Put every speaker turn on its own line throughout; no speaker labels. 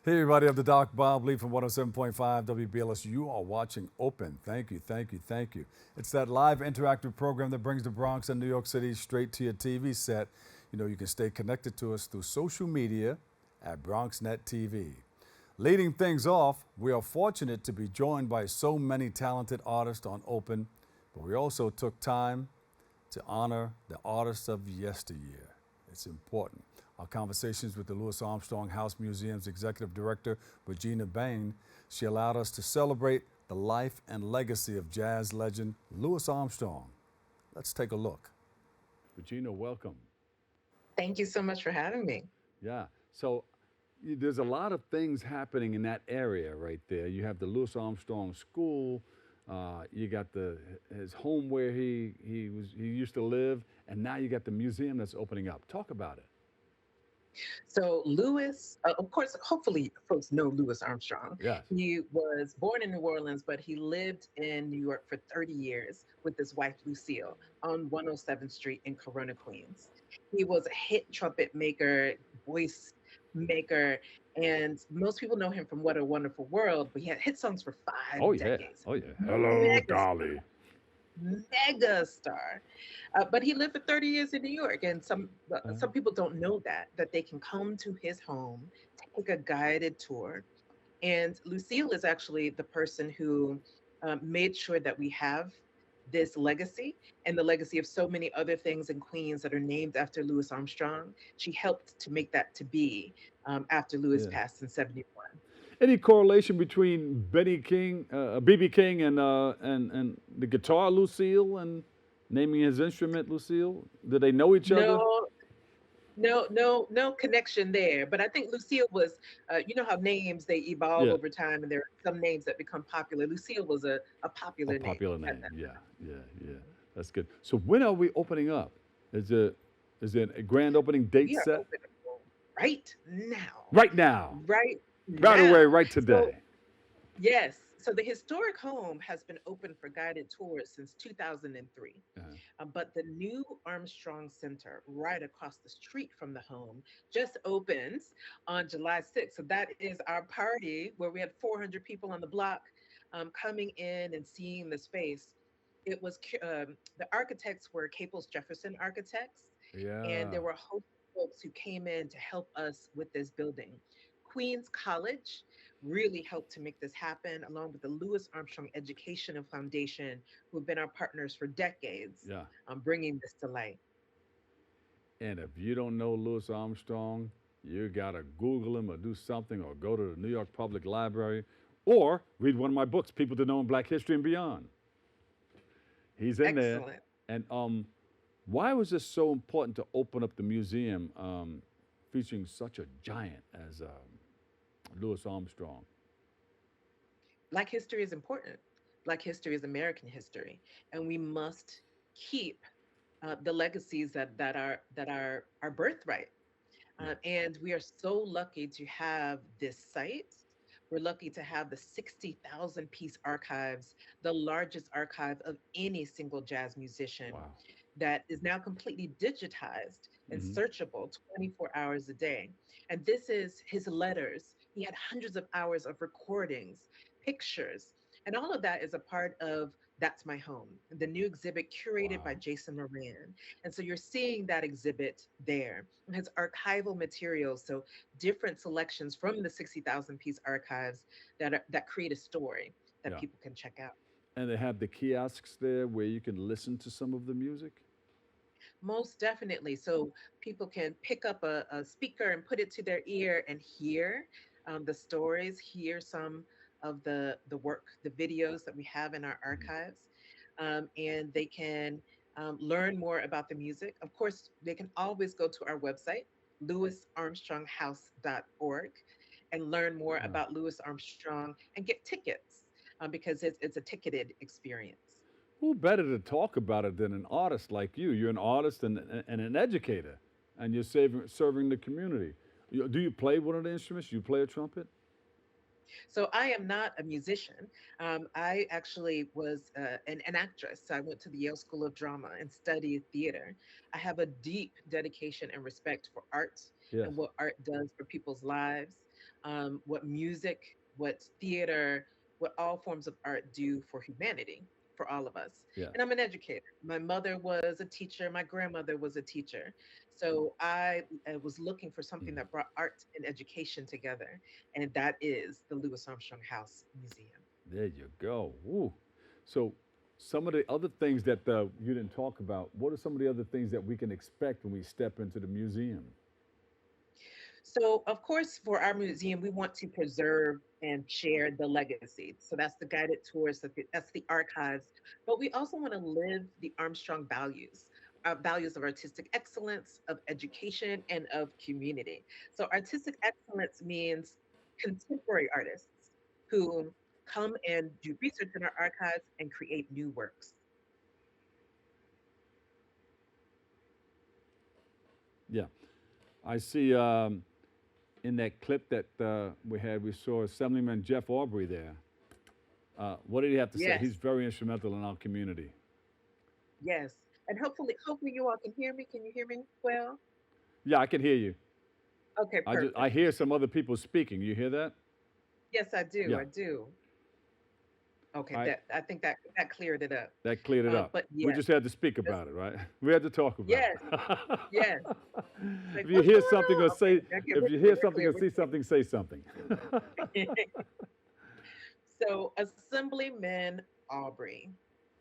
Hey everybody, I'm the Doc Bob Lee from 107.5 WBLS. You are watching Open. Thank you, thank you, thank you. It's that live interactive program that brings the Bronx and New York City straight to your TV set. You know, you can stay connected to us through social media at BronxNet TV. Leading things off, we are fortunate to be joined by so many talented artists on Open, but we also took time to honor the artists of yesteryear. It's important. Our conversations with the Louis Armstrong House Museum's executive director, Regina Bain, she allowed us to celebrate the life and legacy of jazz legend Louis Armstrong. Let's take a look. Regina, welcome.
Thank you so much for having me.
Yeah, so there's a lot of things happening in that area right there. You have the Louis Armstrong School. You got his home where he used to live, and now you got the museum that's opening up. Talk about it.
So, Louis, of course, hopefully folks know Louis Armstrong.
Yes.
He was born in New Orleans, but he lived in New York for 30 years with his wife, Lucille, on 107th Street in Corona, Queens. He was a hit trumpet maker, voice maker, and most people know him from What a Wonderful World, but he had hit songs for
Oh
five
yeah.
decades.
Oh yeah. Hello,
Mega
Dolly.
mega star. But he lived for 30 years in New York, and some people don't know that they can come to his home, take a guided tour. And Lucille is actually the person who made sure that we have this legacy and the legacy of so many other things in Queens that are named after Louis Armstrong. She helped to make that to be after Louis
Yeah.
passed in 71.
Any correlation between Benny King, BB King, and the guitar Lucille, and naming his instrument Lucille? Did they know each other?
No, no connection there. But I think Lucille was, you know how names they evolve
Yeah.
over time, and there are some names that become popular. Lucille was a
A
popular name
popular
at
name.
that
Yeah. Yeah. Yeah. That's good. So when are we opening up? Is it a grand opening
time.
date
We are
set?
open right now,
Right now.
right
Right away.
now.
Right
So
today.
yes, so the historic home has been open for guided tours since 2003.
Uh,
But the new Armstrong Center, right across the street from the home, just opens on July 6th. So that is our party where we had 400 people on the block coming in and seeing the space. The architects were Caples Jefferson architects, and
yeah.
there were a host of folks who came in to help us with this building. Queens College really helped to make this happen, along with the Louis Armstrong Educational Foundation, who have been our partners for decades,
Yeah.
bringing this to light.
And if you don't know Louis Armstrong, you gotta Google him or do something or go to the New York Public Library or read one of my books, People to Know in Black History and Beyond. He's in there.
Excellent.
And why was this so important to open up the museum featuring such a giant as Louis Armstrong?
Black history is important. Black history is American history, and we must keep the legacies that are our birthright.
Yeah.
And we are so lucky to have this site. We're lucky to have the 60,000 piece archives, the largest archive of any single jazz musician
Wow.
that is now completely digitized and
Hmm.
searchable 24 hours a day. And this is his letters. He had hundreds of hours of recordings, pictures, and all of that is a part of That's My Home, the new exhibit curated by
Wow.
Jason Moran. And so you're seeing that exhibit there. It has archival materials, so different selections from the 60,000 piece archives that create a story that
Yeah.
people can check out.
And they have the kiosks there where you can listen to some of the music.
Most definitely. So people can pick up a speaker and put it to their ear and hear the stories, hear some of the work, the videos that we have in our
Mhm.
archives, and they can learn more about the music. Of course, they can always go to our website, lewisarmstronghouse.org, and learn more
Yeah.
about Louis Armstrong and get tickets because it's a ticketed experience.
Who better to talk about it than an artist like you? You're an artist and an educator, and you're serving the community. Do you play one of the instruments? You play a trumpet?
So I am not a musician. I actually was an actress. So I went to the Yale School of Drama and studied theater. I have a deep dedication and respect for art
Yes.
and what art does for people's lives. what music, what theater, what all forms of art do for humanity, for all of us.
Yeah.
And I'm an educator. My mother was a teacher, my grandmother was a teacher. So I was looking for something
Mm.
that brought art and education together, and that is the Louis Armstrong House Museum.
There you go. Woo. So, some of the other things that you didn't talk about, what are some of the other things that we can expect when we step into the museum?
So, of course, for our museum, we want to preserve and share the legacy. So that's the guided tours, that's the archives. But we also want to live the Armstrong values, values of artistic excellence, of education, and of community. So artistic excellence means contemporary artists who come and do research in our archives and create new works.
Yeah. I see in that clip that we had, we saw Assemblyman Jeff Aubrey there. What did he have to say?
Yes,
He's very instrumental in our community.
yes. And hopefully you all can hear me. Can you hear me well?
Yeah, I can hear you.
Okay,
I
perfect.
hear some other people speaking. You hear that?
Yes, I do.
Yeah.
I do. Okay,
All right.
that I think that cleared it up.
That cleared it up.
But
We
yes,
just had to speak
this,
about it, right? We had to talk about
yes,
it.
yes. Like,
If you
what's
hear
going
something or
on? Okay,
say,
okay,
if
we're
you
clear.
hear
We're
something
clear.
or see something, say something.
We're clear. So, Assemblyman Aubrey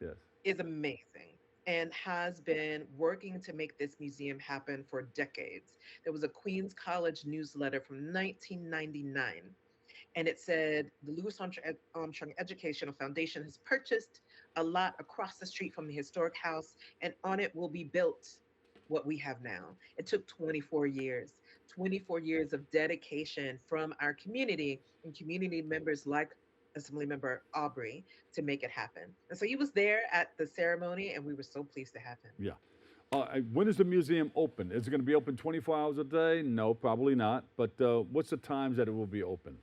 Yes.
is amazing and has been working to make this museum happen for decades. There was a Queens College newsletter from 1999, and it said the Louis Armstrong Educational Foundation has purchased a lot across the street from the historic house, and on it will be built what we have now. It took 24 years, 24 years of dedication from our community and community members like Assemblymember Aubrey to make it happen. And so he was there at the ceremony, and we were so pleased to have him.
Yeah. When is the museum open? Is it going to be open 24 hours a day? No, probably not. But what's the times that it will be open?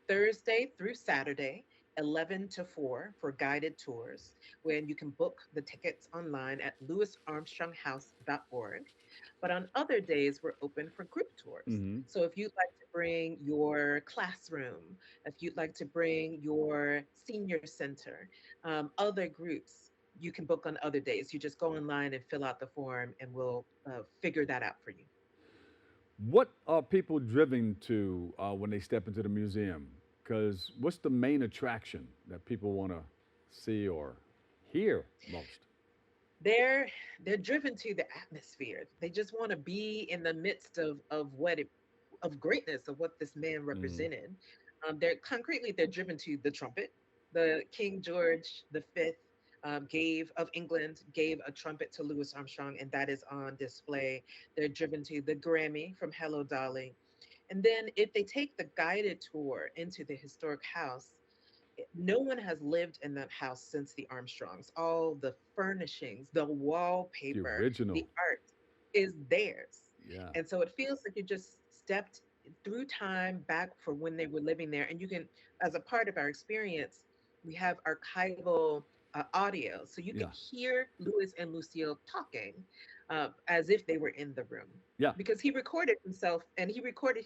Thursday through Saturday, 11 to 4 for guided tours, when you can book the tickets online at louisarmstronghouse.org. But on other days, we're open for group tours.
Hmm.
So if you'd like to bring your classroom, if you'd like to bring your senior center, other groups, you can book on other days. You just go online and fill out the form, and we'll figure that out for you.
What are people driven to when they step into the museum? Because what's the main attraction that people want to see or hear most?
they're they're driven to the atmosphere. They just want to be in the midst of of greatness of what this man
Mm.
represented. They're driven to the trumpet. The King George V gave of England gave a trumpet to Louis Armstrong, and that is on display. They're driven to the Grammy from Hello Dolly, and then if they take the guided tour into the historic house, no one has lived in that house since the Armstrongs. All the furnishings, the
The
wallpaper, the
original.
art is theirs.
Yeah.
And so it feels like you just stepped through time back for when they were living there. And you can, as a part of our experience, we have archival audio. So you can
Yeah.
hear Louis and Lucille talking as if they were in the room.
Yeah.
Because he recorded himself and he recorded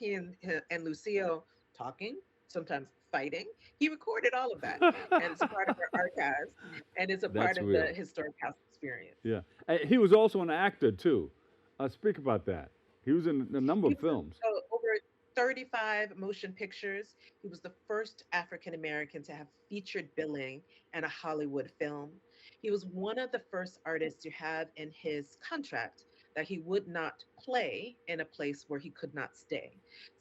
and Lucille talking, sometimes fighting. He recorded all of that, and it's a part of our archives, and it's a part
That's
of the
real.
historic house experience.
Yeah. He was also an actor, too. Speak about that. He was in a number
He
of
was in
films.
over 35 motion pictures. He was the first African American to have featured billing in a Hollywood film. He was one of the first artists to have in his contract that he would not play in a place where he could not stay.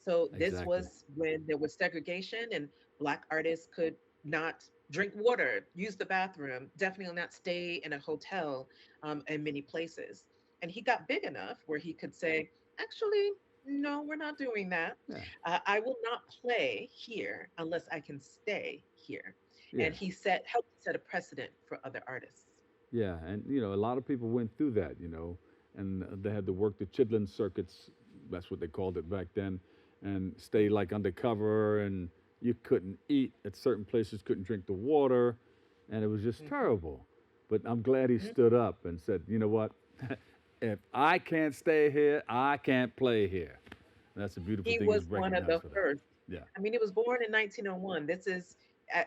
So this
Exactly.
was when there was segregation and Black artists could not drink water, use the bathroom, definitely not stay in a hotel in many places. And he got big enough where he could say, actually, no, we're not doing that.
Yeah.
I will not play here unless I can stay here.
Yeah.
And he helped set a precedent for other artists.
Yeah. And, a lot of people went through that, and they had to work the Chitlin circuits. That's what they called it back then, and stay like undercover. And you couldn't eat at certain places, couldn't drink the water. And it was just
Mhm,
terrible. But I'm glad he
mhm.
stood up and said, you know what? If I can't stay here, I can't play here. That's a beautiful
He
thing is
was one of the
recognized for that.
first.
Yeah.
I mean, he was born in 1901. This is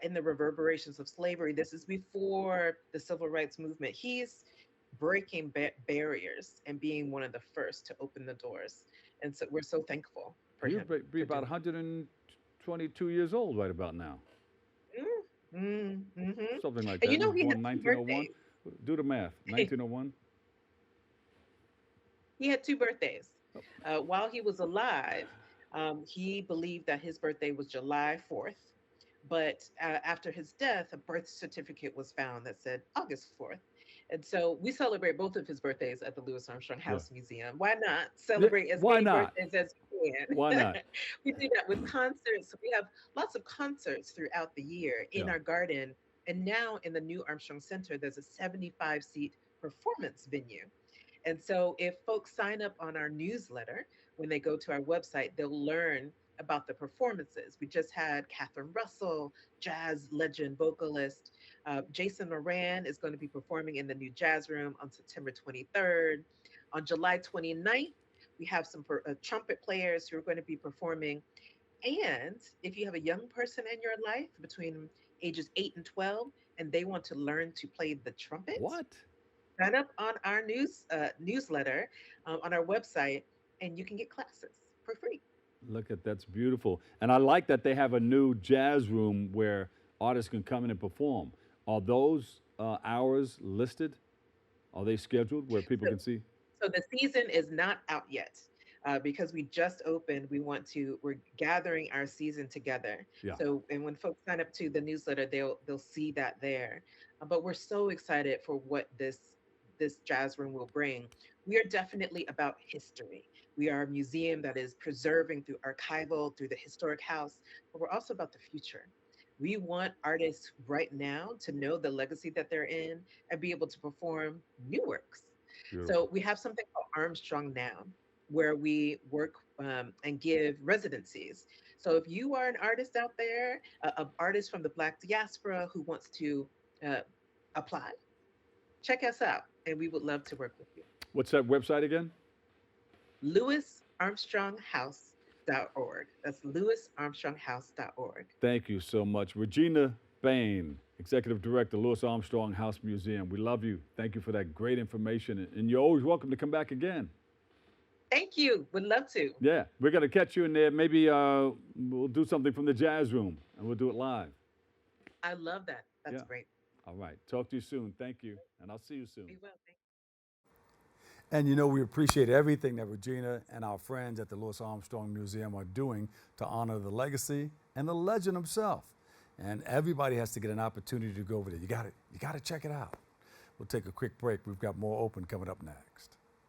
in the reverberations of slavery. This is before the civil rights movement. He's breaking barriers and being one of the first to open the doors. And so we're so thankful for
He
him
would be
for
about
doing.
122 years old right about now. Something like
And
that.
you
He
know,
was
he
born
had
in
two
1901.
birthdays.
Do the math. 1901.
He had two birthdays. While he was alive, he believed that his birthday was July 4th. But after his death, a birth certificate was found that said August 4th. And so we celebrate both of his birthdays at the Louis Armstrong
Yeah.
House Museum. Why not
Yeah.
celebrate as
Why
many
not?
birthdays as we
Why
can?
not?
We do that with concerts. We have lots of concerts throughout the year in
Yeah.
our garden. And now in the new Armstrong Center, there's a 75-seat performance venue. And so if folks sign up on our newsletter, when they go to our website, they'll learn about the performances. We just had Catherine Russell, jazz legend vocalist. Jason Moran is going to be performing in the new jazz room on September 23rd. On July 29th, we have some trumpet players who are going to be performing. And if you have a young person in your life between ages 8 and 12, and they want to learn to play the trumpet,
What?
sign up on our newsletter on our website, and you can get classes for free.
Look at that's beautiful. And I like that they have a new jazz room where artists can come in and perform. Are those hours listed? Are they scheduled where people
So,
can see?
so the season is not out yet. Because we just opened, we're gathering our season together.
Yeah.
So, and when folks sign up to the newsletter, they'll see that there. But we're so excited for what this jazz room will bring. We are definitely about history. We are a museum that is preserving through archival, through the historic house, but we're also about the future. We want artists right now to know the legacy that they're in and be able to perform new works.
Beautiful.
So we have something called Armstrong Now, where we work and give residencies. So if you are an artist out there, an artist from the Black diaspora who wants to uh, apply, check us out, and we would love to work with you.
What's that website again?
LouisArmstrongHouse.org. That's LouisArmstrongHouse.org.
Thank you so much. Regina Bain, Executive Director, Louis Armstrong House Museum. We love you. Thank you for that great information. And you're always welcome to come back again.
Thank you. Would love to.
Yeah, we're going to catch you in there. Maybe we'll do something from the jazz room and we'll do it live.
I love that. That's
Yeah.
great.
All right. Talk to you soon. Thank you. And I'll see you soon.
Be well. Thank
And you know, we appreciate everything that Regina and our friends at the Louis Armstrong Museum are doing to honor the legacy and the legend himself. And everybody has to get an opportunity to go over there. You got to check it out. We'll take a quick break. We've got more Open coming up next.